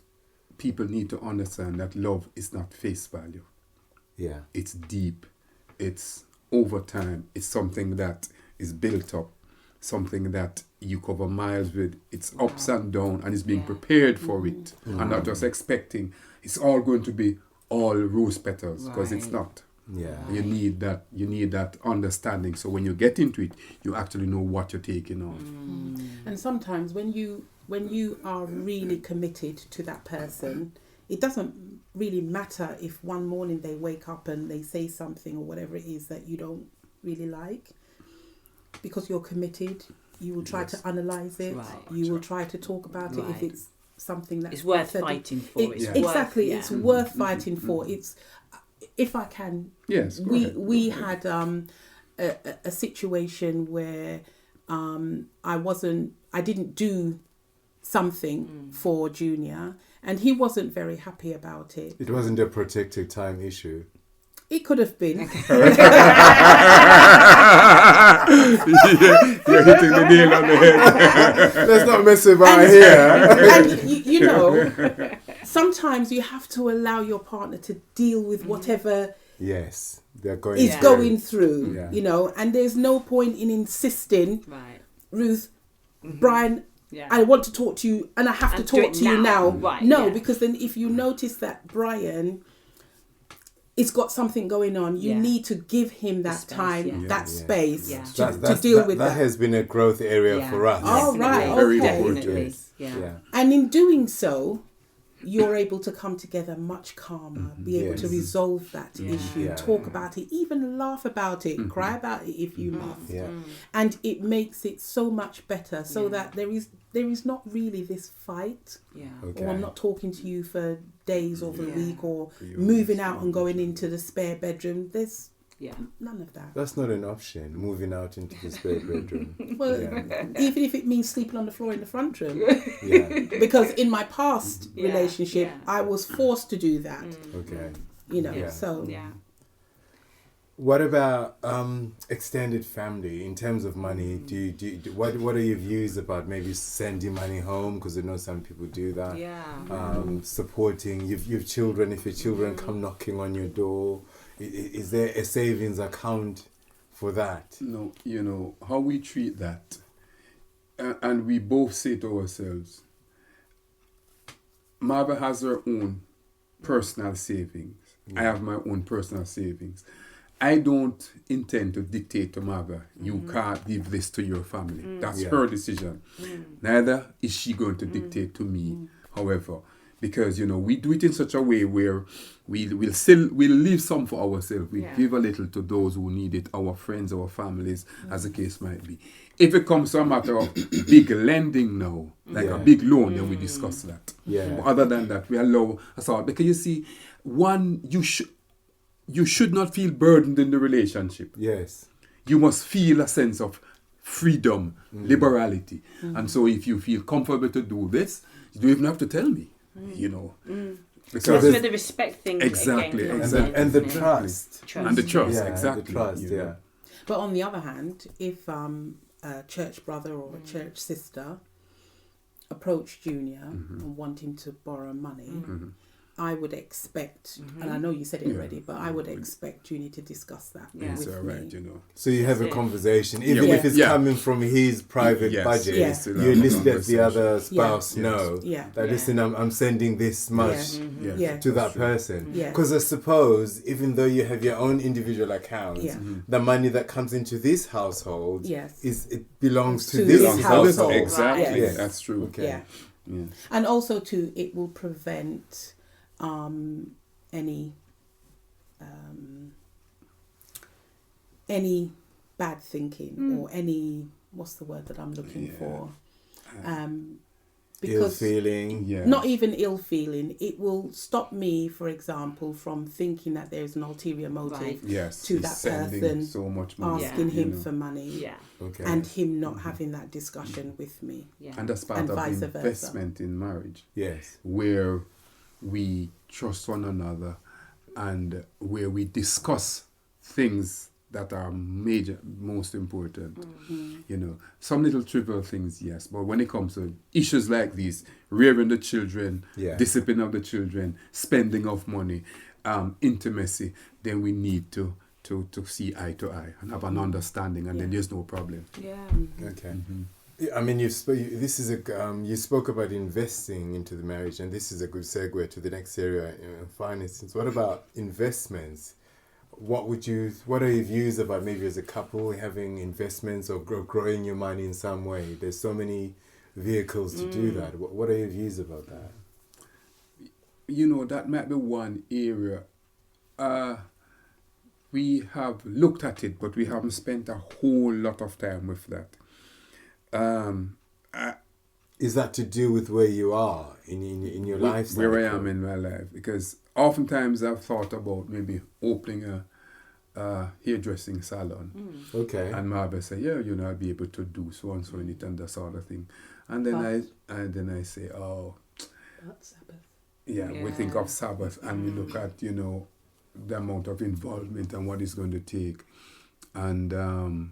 people need to understand that love is not face value. yeah. It's deep. It's over time. It's something that is built up. Something that you cover miles with. It's ups and downs, and it's being prepared for it, and not just expecting it's all going to be all rose petals, because it's Right. not. Yeah. You need that understanding. So when you get into it, you actually know what you're taking on. And sometimes when you are really committed to that person, it doesn't really matter if one morning they wake up and they say something or whatever it is that you don't really like, because you're committed. You will try to analyse it. Right. You will try to talk about it if Right. it's something that's It's worth said- fighting for. It's Exactly, worth, it's worth fighting for. It's, if I can, Yes, go ahead. we had a situation where I didn't do something for Junior, and he wasn't very happy about it. It wasn't a protected time issue. It could have been. You're hitting the nail on the head. Let's not mess about here. And you know, sometimes you have to allow your partner to deal with whatever Yes, they're going. is Yeah. going through, Yeah. you know, and there's no point in insisting, Right. Ruth, Brian, Yeah. I want to talk to you and I have And to do talk it to you now. now. Right, No, yeah. because then if you notice that Brian has got something going on, you Yeah. need to give him that space, time, yeah. that Yeah. space Yeah. to deal with that that. has been a growth area Yeah. for us. Oh, right, Definitely. okay. Definitely. Yes. Yeah. Yeah. And in doing so, you're able to come together much calmer, be able to Yes. resolve that Yeah. issue, Yeah. talk about it, even laugh about it, cry about it if you must. Yeah. And it makes it so much better, so Yeah. that there is not really this fight, Yeah. Okay. or I'm not talking to you for days or for a Yeah. week, or You're moving out and going into the spare bedroom. There's Yeah. none of that. That's not an option. Moving out into the spare bedroom. Well, Yeah. even if it means sleeping on the floor in the front room. Yeah. Because in my past Yeah, relationship, yeah. I was forced to do that. Okay. You know, Yeah. so Yeah. What about extended family in terms of money? What are your views about maybe sending money home, because I know some people do that? Yeah. Supporting you've children. If your children come knocking on your door, is there a savings account for that? No, you know, how we treat that, and we both say to ourselves, Marvia has her own personal savings. I have my own personal savings. I don't intend to dictate to Marvia, you can't give this to your family. That's Yeah. her decision. Neither is she going to dictate to me, however, because, you know, we do it in such a way where we'll leave some for ourselves. We Yeah. give a little to those who need it, our friends, our families, as the case might be. If it comes to a matter of big lending now, like Yeah. a big loan, then we discuss that. Yeah. But other than that, we allow us all. Because you see, you should not feel burdened in the relationship. Yes. You must feel a sense of freedom, liberality. And so if you feel comfortable to do this, you don't even have to tell me, you know. So that's where the respect thing Exactly, again comes exactly. in, And the isn't it? trust. And the trust, Yeah, exactly. the trust, you know. yeah. But on the other hand, if a church brother or a church sister approach Junior and want him to borrow money, I would expect, and I know you said it already, but I would expect Junior to discuss that with all right, me. So you have a conversation, even if it's coming from his private budget. You at least let the other spouse know that listen, I'm sending this much to that person. Because I suppose, even though you have your own individual accounts, the money that comes into this household it belongs to this household. Exactly, that's true. Okay. Yeah. And also too, it will prevent any bad thinking or any, what's the word that I'm looking for? Because ill feeling. Not even ill feeling. It will stop me, for example, from thinking that there's an ulterior motive to that person so much money. asking him for money Okay. and him not having that discussion with me. And that's part of the investment in marriage. Yes. Where we trust one another and where we discuss things that are most important. You know, some little trivial things, yes, but when it comes to issues like these, rearing the children, discipline of the children, spending of money, intimacy, then we need to see eye to eye and have an understanding, and then there's no problem. Okay. I mean, you spoke about investing into the marriage, and this is a good segue to the next area, finances. What about investments? What are your views about maybe as a couple having investments or growing your money in some way? There's so many vehicles to do that. What are your views about that? You know, that might be one area. We have looked at it, but we haven't spent a whole lot of time with that. Is that to do with where you are in your life? Where I am in my life, because oftentimes I've thought about maybe opening a hairdressing salon. Okay. And Marvia say, I'll be able to do so and so in it and that sort of thing. And then I say, That's Sabbath. We think of Sabbath and we look at, the amount of involvement and what it's going to take. And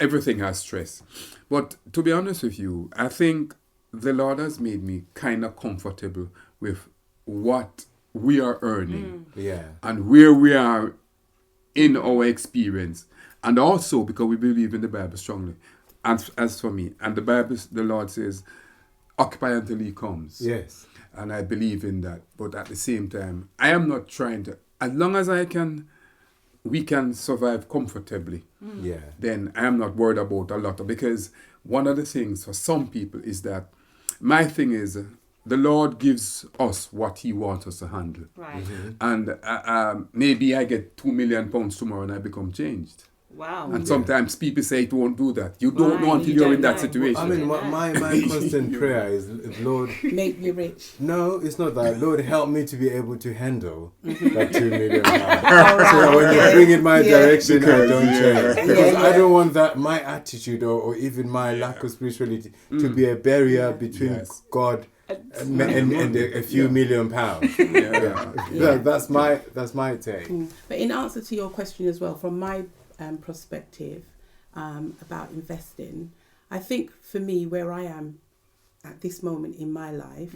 everything has stress. But to be honest with you, I think the Lord has made me kind of comfortable with what we are earning and where we are in our experience. And also because we believe in the Bible strongly. And as for me, and the Lord says, occupy until he comes. Yes. And I believe in that. But at the same time, I am not trying to, as long as we can survive comfortably, then I am not worried about a lot. Because one of the things for some people is that my thing is the Lord gives us what he wants us to handle. Right. And maybe I get £2 million tomorrow and I become changed. Wow. And sometimes people say it won't do that. You don't know until you're in that situation. I mean, my constant prayer is, Lord, make me rich. No, it's not that. Lord, help me to be able to handle that $2 million. So that when you bring it my direction, I don't change. Because I don't want that, my attitude or even my lack of spirituality to be a barrier between God and a few £1 million. That's my take. But in answer to your question as well, from my perspective about investing, I think for me, where I am at this moment in my life,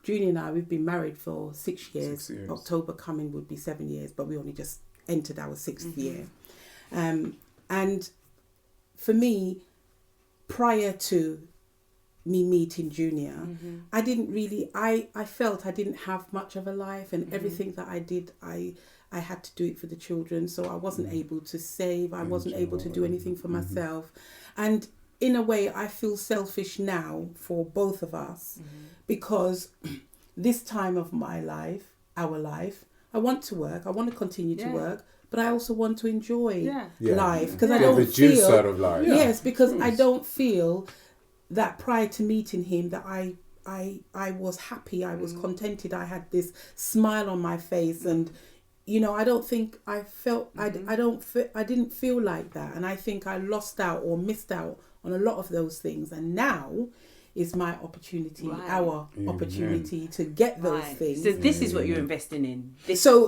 Junior and I, we've been married for 6 years. October coming would be 7 years, but we only just entered our 6th year. And for me, prior to me meeting Junior, I didn't really, I felt I didn't have much of a life, and everything that I did, I had to do it for the children, so I wasn't able to save, I wasn't able to do anything for myself. And in a way, I feel selfish now for both of us, because this time of my life, our life, I want to work, I want to continue to work, but I also want to enjoy life, because I don't the feel... juice out of life. Yes, because I don't feel that prior to meeting him that I was happy, I was contented, I had this smile on my face, and I don't think I felt I didn't feel like that, and I think I lost out or missed out on a lot of those things. And now is my opportunity, our opportunity to get those things. So this is what you're investing in.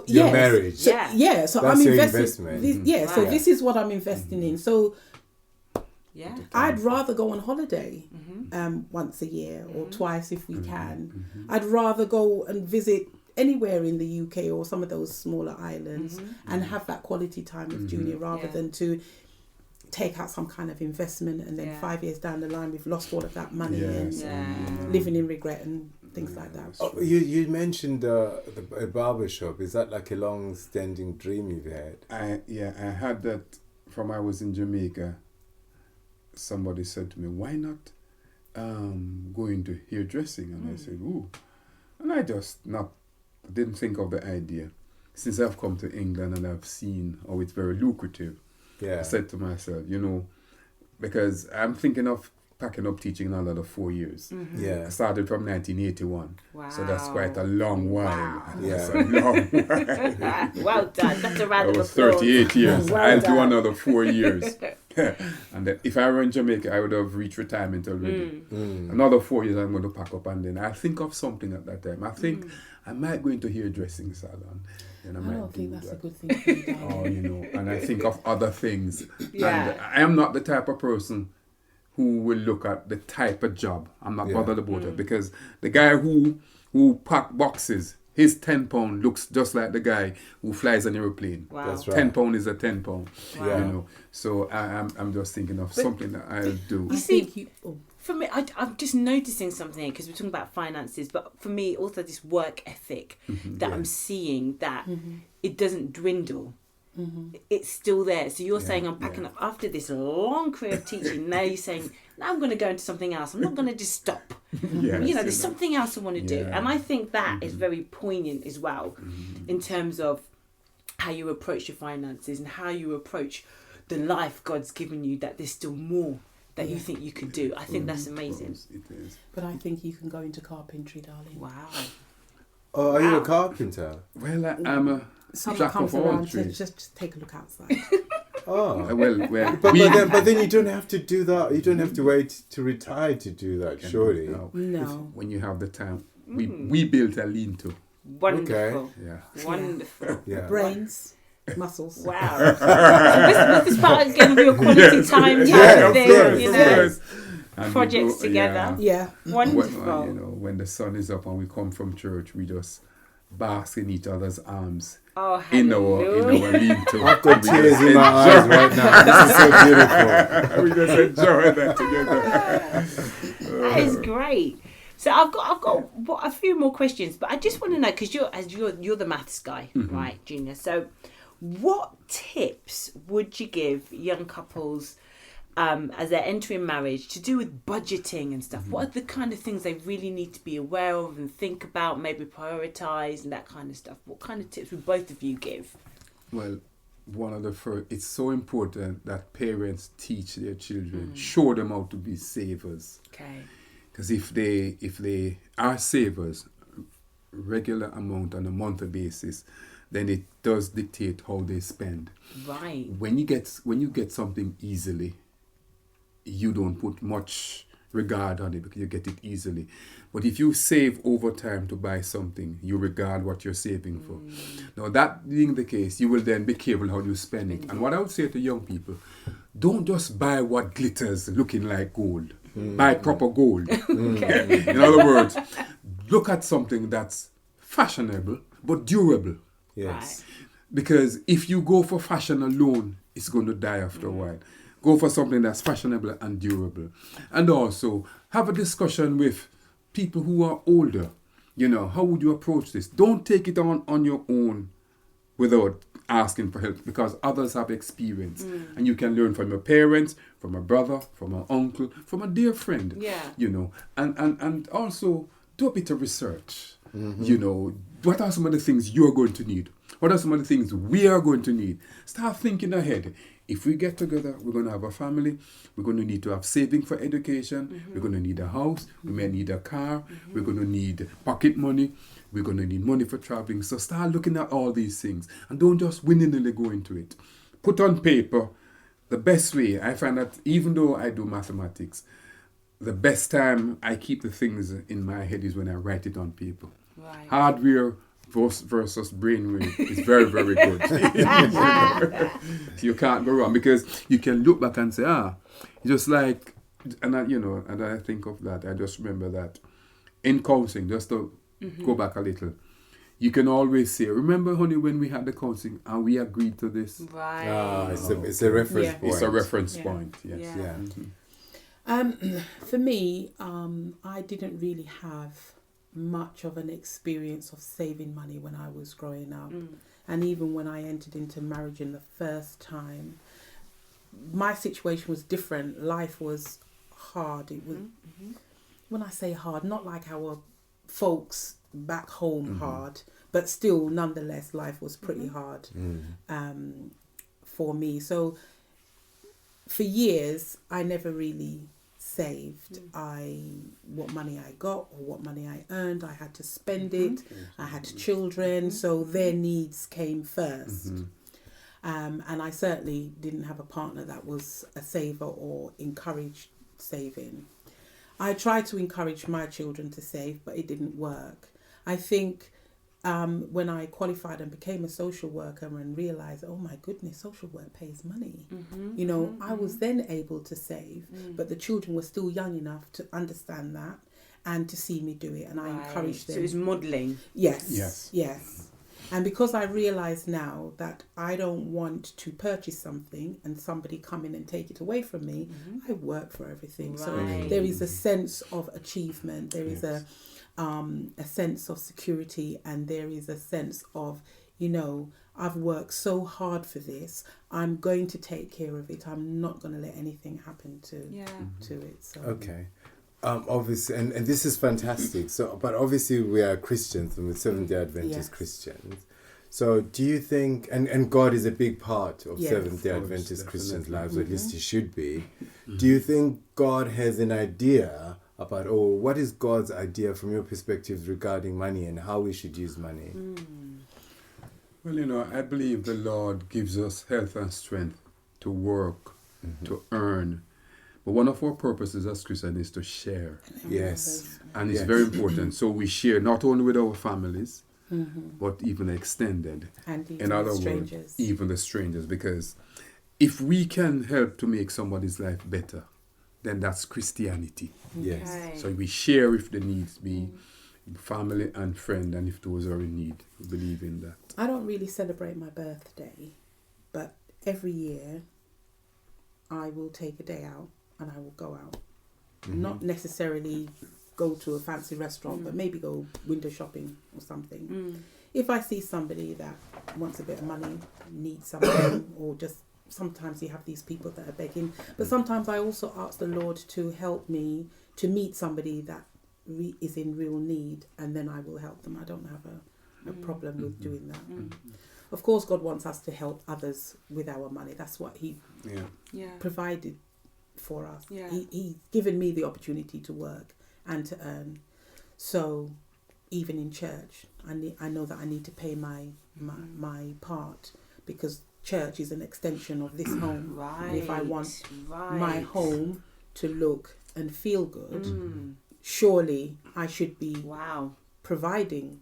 Your marriage. So I'm investing. So this is what I'm investing in. So Yeah. I'd rather go on holiday Mm-hmm. once a year or twice if we can. Mhm. I'd rather go and visit anywhere in the UK or some of those smaller islands and have that quality time with Junior rather Yeah. than to take out some kind of investment and then Yeah. 5 years down the line we've lost all of that money and Yeah. living in regret and things like that. Oh, you mentioned a barbershop. Is that like a long-standing dream you've had? I had that from I was in Jamaica. Somebody said to me, "Why not go into hairdressing?" And I said, "Ooh," and I just didn't think of the idea. Since I've come to England and I've seen how it's very lucrative, Yeah. I said to myself, because I'm thinking of packing up teaching another 4 years. Yeah. I started from 1981, Wow. so that's quite a long while. Wow. That's Yeah. a long while. Well done. That's a round That of was applause. 38 years. Well I'll do done. another 4 years. And then if I were in Jamaica, I would have reached retirement already. Another 4 years, I'm going to pack up, and then I'll think of something at that time. I think I might go into hairdressing salon. And I I might don't think do that's a that. good thing for you, darling. And I think of other things. Yeah. And I am not the type of person who will look at the type of job. I'm not bothered about it, because the guy who pack boxes, his £10 looks just like the guy who flies an aeroplane. Wow. That's right. £10 is a £10. Yeah. So I'm just thinking of something that I'll do. I see, think For me, I'm just noticing something because we're talking about finances, but for me, also this work ethic that I'm seeing that it doesn't dwindle. It's still there. So you're saying I'm packing up after this long career of teaching. Now you're saying, now I'm going to go into something else. I'm not going to just stop. There's something else I want to do. Yeah. And I think that is very poignant as well in terms of how you approach your finances and how you approach the life God's given you, that there's still more that you think you could do. I think that's amazing. It is. but I think you can go into carpentry, darling. Wow. Oh, are you Wow. a carpenter? Well, I'm a Someone jack comes of all around, trades. just take a look outside. Oh. Well, But then you don't have to do that. You don't have to wait to retire to do that, surely. No. When you have the time, we built a lean-to. Wonderful. Yeah. Wonderful. Yeah. Brains, muscles. Wow. So this part again of your quality time type Yeah, thing, of you course, know, yes. And we projects go- together. Yeah. Wonderful. When the sun is up and we come from church, we just bask in each other's arms Oh, in our hallelujah. lean-to. I've got tears in my eyes right now. This is so beautiful. We just enjoy that together. That is great. So I've got a few more questions, but I just want to know, because you're the maths guy, right, Junior? So, what tips would you give young couples as they're entering marriage to do with budgeting and stuff? What are the kind of things they really need to be aware of and think about, maybe prioritize and that kind of stuff? What kind of tips would both of you give? Well, one of the first, it's so important that parents teach their children, show them how to be savers. Okay. Because if they are savers, regular amount on a monthly basis, then it does dictate how they spend. Right. When you get something easily, you don't put much regard on it because you get it easily. But if you save over time to buy something, you regard what you're saving for. Now, that being the case, you will then be careful how you spend it. And what I would say to young people, don't just buy what glitters looking like gold. Buy proper gold. In other words, look at something that's fashionable but durable. Yes. Because if you go for fashion alone, it's going to die after a while. Go for something that's fashionable and durable. And also, have a discussion with people who are older. How would you approach this? Don't take it on your own without asking for help, because others have experience. And you can learn from your parents, from a brother, from an uncle, from a dear friend. Yeah. And also, do a bit of research. What are some of the things you're going to need? What are some of the things we are going to need? Start thinking ahead. If we get together, we're going to have a family. We're going to need to have saving for education. We're going to need a house. We may need a car. We're going to need pocket money. We're going to need money for traveling. So start looking at all these things and don't just willy-nilly go into it. Put on paper. The best way, I find that even though I do mathematics, the best time I keep the things in my head is when I write it on paper. Right. Hardware versus brainwave is very, very good. So you can't go wrong, because you can look back and say, Just like, and I think of that. I just remember that in counseling, just to go back a little, you can always say, remember, honey, when we had the counseling and we agreed to this? Right. It's a reference point. It's a reference Yeah. point, yes. Yeah. For me, I didn't really have much of an experience of saving money when I was growing up. And even when I entered into marriage in the first time, my situation was different. Life was hard. It was, when I say hard, not like our folks back home hard, but still, nonetheless, life was pretty hard for me. So for years, I never really saved. What money I got or what money I earned, I had to spend it. I had children, so their needs came first. And I certainly didn't have a partner that was a saver or encouraged saving. I tried to encourage my children to save, but it didn't work. I think when I qualified and became a social worker and realised, oh my goodness, social work pays money. I was then able to save, but the children were still young enough to understand that and to see me do it, and I encouraged them. So it was modelling. Yes. And because I realise now that I don't want to purchase something and somebody come in and take it away from me, I work for everything. So there is a sense of achievement. There is a sense of security, and there is a sense of, I've worked so hard for this. I'm going to take care of it. I'm not going to let anything happen to it. So. Okay. Obviously, and this is fantastic. So, but obviously we are Christians and we're Seventh-day Adventist Christians. So do you think, and God is a big part of Seventh-day Adventist Christians' lives, or at least he should be. Do you think God has an idea about, what is God's idea from your perspective regarding money and how we should use money? Well, I believe the Lord gives us health and strength to work, to earn. But one of our purposes as Christians is to share. Yes. And it's very important. So we share not only with our families, but even extended. And even in other the strangers. words, even the strangers. Because if we can help to make somebody's life better, then that's Christianity. Yes. Okay. So we share if the needs be family and friend, and if those are in need. We believe in that. I don't really celebrate my birthday, but every year I will take a day out and I will go out. Not necessarily go to a fancy restaurant, but maybe go window shopping or something. If I see somebody that wants a bit of money, needs something, or just sometimes you have these people that are begging, but sometimes I also ask the Lord to help me to meet somebody that is in real need, and then I will help them. I don't have a problem with doing that. Of course, God wants us to help others with our money. That's what He provided for us. He's given me the opportunity to work and to earn. So even in church, I know that I need to pay my part, because church is an extension of this home. And if I want my home to look and feel good, surely I should be providing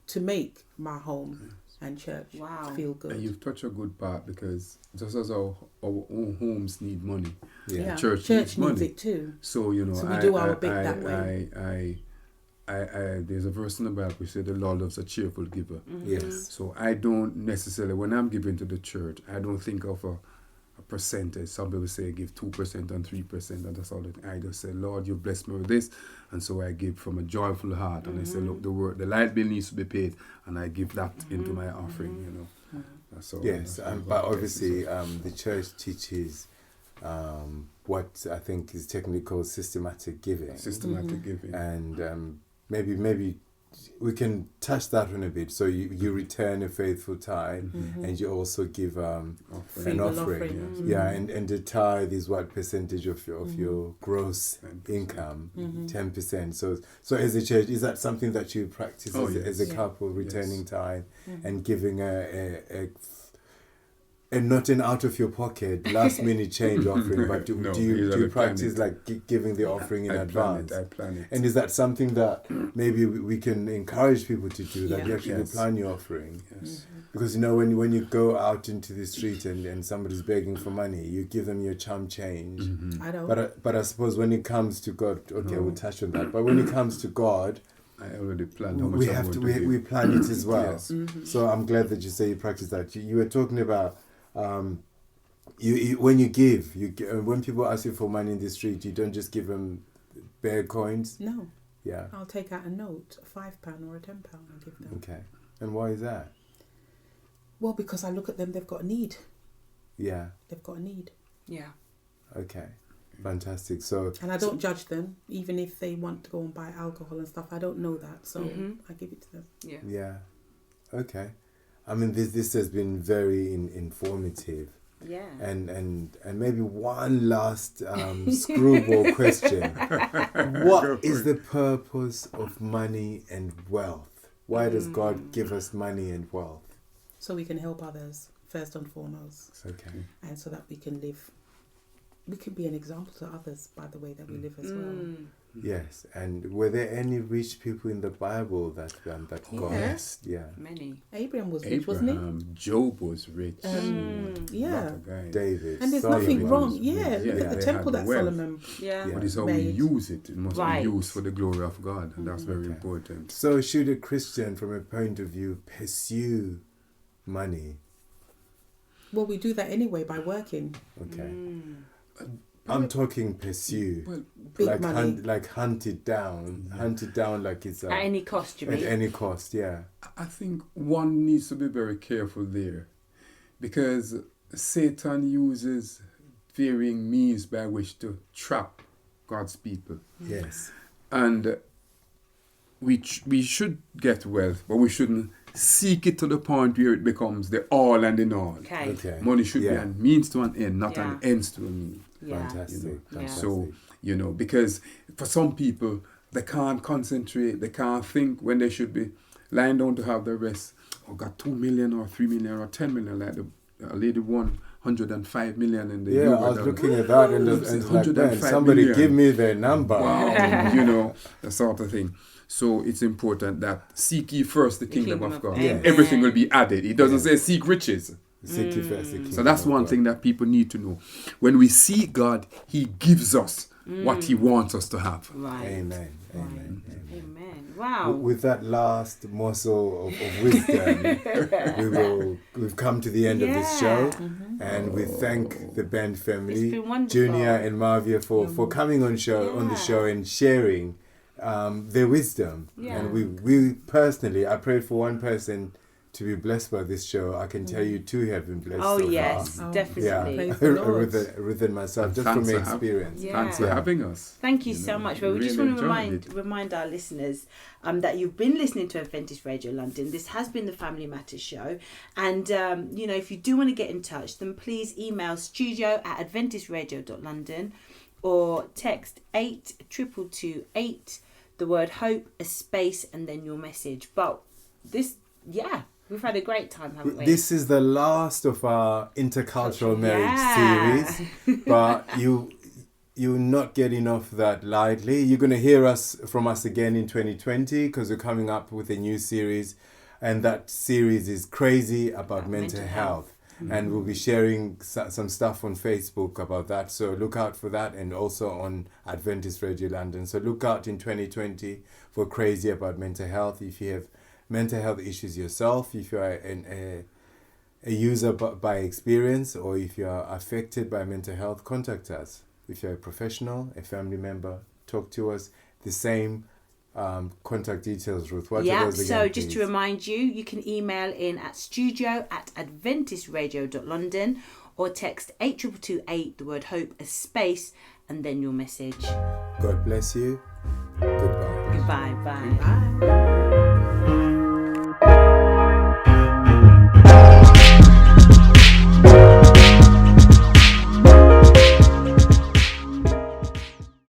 to make my home and church feel good. And you've touched a good part, because just as our own homes need money, church needs money. it too. So So we do our bit that way. I there's a verse in the Bible which says the Lord loves a cheerful giver. Yes. So I don't necessarily, when I'm giving to the church, I don't think of a percentage. Some people say give 2% and 3%, and that's all that I just say, Lord, you bless me with this, and so I give from a joyful heart, and I say, look, the light bill needs to be paid, and I give that into my offering. That's all. Yes, but obviously the church teaches what I think is technically called systematic giving. Systematic giving. And maybe we can touch that on a bit. So you return a faithful tithe, and you also give an offering. Yeah, and the tithe is what percentage of your gross 10%. Income, 10%. So as a church, is that something that you practice as a couple, returning tithe and giving And not an out of your pocket, last minute change offering, but do you practice like giving the offering in advance? I plan it. And is that something that maybe we can encourage people to do, that you actually plan your offering? Yes. Because, you know, when you go out into the street and somebody's begging for money, you give them your chum change. Mm-hmm. I don't. But I suppose when it comes to God, we'll touch on that. But when it comes to God, I already planned how much we plan it as well. Yes. So I'm glad that you say you practice that. You were talking about you when you give, when people ask you for money in the street, you don't just give them bare coins. No. Yeah. I'll take out a note, a £5 or a £10 and give them. Okay. And why is that? Well, because I look at them, they've got a need. Yeah. They've got a need. Yeah. Okay. Fantastic. So. And I don't judge them, even if they want to go and buy alcohol and stuff. I don't know that, so I give it to them. Yeah. Yeah. Okay. I mean, this has been very informative. Yeah. And maybe one last screwball question. What is the purpose of money and wealth? Why does God give us money and wealth? So we can help others, first and foremost. Okay. And so that we can live, we can be an example to others by the way that we live as well. Yes. And were there any rich people in the Bible that God? Yes. Yeah. Many. Abraham was rich, wasn't Abraham, Job was rich. yeah. What a guy. David. And there's Solomon. nothing wrong. Yeah, Yeah, look at the they temple had that wealth. Solomon. Yeah. But it's how Made. we use it. It must Right. be used for the glory of God, and that's very important. So should a Christian, from a point of view, pursue money? Well, we do that anyway by working. Okay. I'm talking pursue. Well, Big money. Hunt it down. Hunt it down like it's At any cost, you at mean? any cost, yeah. I think one needs to be very careful there, because Satan uses varying means by which to trap God's people. Yes. And we should get wealth, but we shouldn't seek it to the point where it becomes the all and in all. Okay. Okay. Money should be Yeah. a means to an end, not an Yeah. ends to a means. Yeah. Fantastic. Yeah. Fantastic. So, because for some people, they can't concentrate, they can't think when they should be lying down to have their rest. Oh, got 2 million or 3 million or 10 million, like the lady won 105 million in the Yeah, yoga I was dance. looking at that and it's like, man, 105 somebody million. give me their number. Wow, that sort of thing. So it's important that seek ye first the kingdom of God. Amen. Everything will be added. It doesn't say seek riches. Seek ye first the So kingdom that's of one God. thing that people need to know. When we seek God, He gives us what He wants us to have. Right. Amen. Amen. Amen. Amen. Wow. With that last morsel of wisdom, we've come to the end of this show, and we thank the band family, It's been wonderful. Junior and Marvia, for coming on the show and sharing their wisdom. Yeah. And we personally, I prayed for one person to be blessed by this show. I can tell you two have been blessed. Oh so yes, far. definitely. Yeah, Praise the Lord. Ruth and myself, And just from thanks for experience. Yeah. Thanks for having us. Thank you so much. Well, we just really want to enjoyed remind our listeners that you've been listening to Adventist Radio London. This has been the Family Matters show, and if you do want to get in touch, then please email studio@adventistradio.london or text 82228, the word hope, a space, and then your message. But we've had a great time, haven't we? This is the last of our intercultural marriage series, but you're not getting off that lightly. You're going to hear from us again in 2020 because we're coming up with a new series, and that series is crazy about mental health. And we'll be sharing some stuff on Facebook about that. So look out for that, and also on Adventist Radio London. So look out in 2020 for Crazy About Mental Health. If you have mental health issues yourself, if you are a user by experience, or if you are affected by mental health, contact us. If you're a professional, a family member, talk to us. The same contact details, Ruth. What are those again, so just please? to remind you, you can email in at studio@adventistradio.london or text 82228, the word hope, a space, and then your message. God bless you. Goodbye. Goodbye. Bye. Bye.